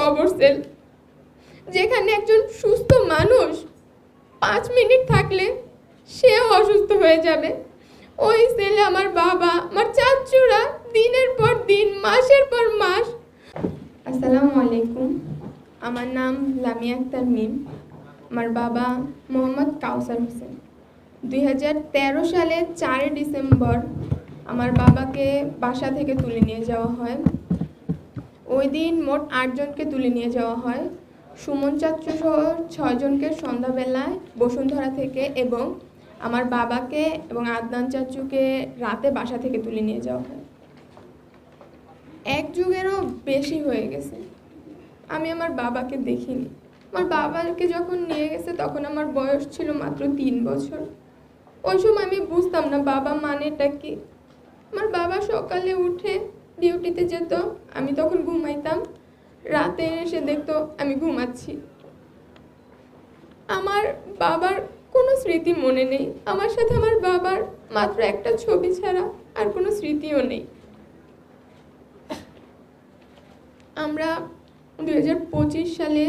কবর সেল, যেখানে একজন সুস্থ মানুষ 5 মিনিট থাকলে সেও অসুস্থ হয়ে যাবে। ওই সেলে আমার বাবা, আমার চাচুরা দিনের পর দিন, মাসের পর মাস। আসসালামু আলাইকুম, আমার নাম লামিয়া আক্তার মিম। আমার বাবা মোহাম্মদ কাউসার হোসেন। 2013 সালে 4 ডিসেম্বর আমার বাবাকে বাসা থেকে তুলে নিয়ে যাওয়া হয়। ওই দিন মোট 8 জনকে তুলে নিয়ে যাওয়া হয়। সুমন চাচু সহ 6 জনকে সন্ধ্যাবেলায় বসুন্ধরা থেকে, এবং আমার বাবাকে এবং আদনান চাচুকে রাতে বাসা থেকে তুলে নিয়ে যাওয়া হয়। 1 যুগেরও বেশি হয়ে গেছে আমি আমার বাবাকে দেখিনি। আমার বাবাকে যখন নিয়ে গেছে তখন আমার বয়স ছিল মাত্র 3 বছর। ওই সময় আমি বুঝতাম না বাবা মানেটা কি। আমার বাবা সকালে উঠে ডিউটিতে যেত, আমি তখন ঘুমাইতাম। রাতে এসে দেখতো আমি ঘুমাচ্ছি। আমার বাবার কোনো স্মৃতি মনে নেই। আমার সাথে আমার বাবার মাত্র একটা ছবি ছাড়া আর কোনো স্মৃতিও নেই। আমরা 2025 সালে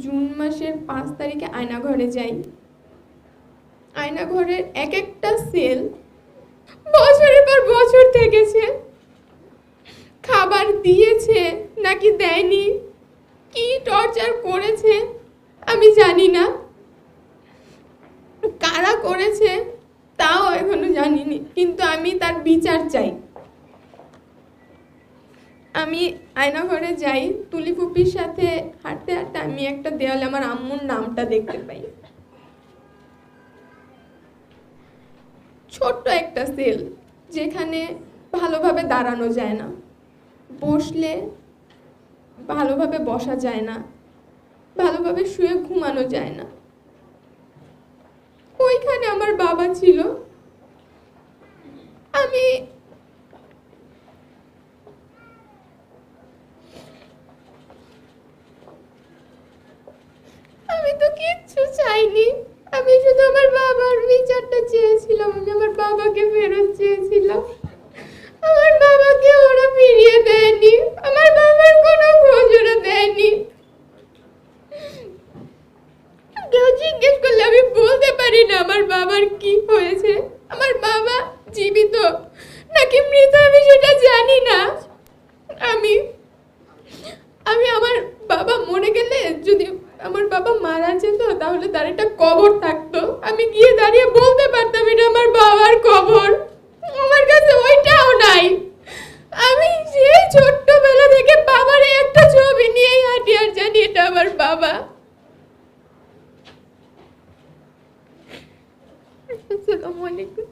জুন মাসের 5 তারিখে আয়নাঘরে যাই। আয়নাঘরের এক একটা সেল বছরের পর বছর থেকেছে। খাবার দিয়েছে নাকি দেয়নি, কি টর্চার করেছে আমি জানি না, কারা করেছে তাও এখনো জানিনি, কিন্তু আমি তার বিচার চাই। আমি আয়নাঘরে যাই, তুলি ফুপির সাথে হাঁটতে হাঁটতে আমি একটা দেয়ালে আমার আম্মুর নামটা দেখতে পাই। ছোট্ট একটা সেল, যেখানে ভালোভাবে দাঁড়ানো যায় না, বসলে ভালোভাবে বসা যায় না, ভালোভাবে শুয়ে ঘুমানো যায় না। ওইখানে আমার বাবা ছিল। আমি তো কিচ্ছু চাইনি, আমি শুধু আমার বাবার বিচারটা চেয়েছিলাম। আমি আমার বাবাকে ফেরত চেয়েছিলাম। আমার বাবাকে ওরা ফিরিয়ে দেয়নি, আমার বাবার কোনো খোঁজ ওরা দেয়নি। কেউ জিজ্ঞেস করলে আমি বলতে পারি না আমার বাবার কি হয়েছে। আমার বাবা জীবিত নাকি মৃত আমি সেটা জানি না। আমি আমার বাবা মরে গেলে, যদি আমার বাবা মারা যেত তাহলে তার একটা কবর থাকতো, আমি গিয়ে দাঁড়িয়ে বলতে পারতাম এটা আমার বাবার কবর। আমার কাছে ওইটাও নাই। আমি সেই ছোট্টবেলা থেকে বাবার একটা ছবি নিয়েই হাঁটি আর জানি এটা আমার বাবা। আসসালামু আলাইকুম।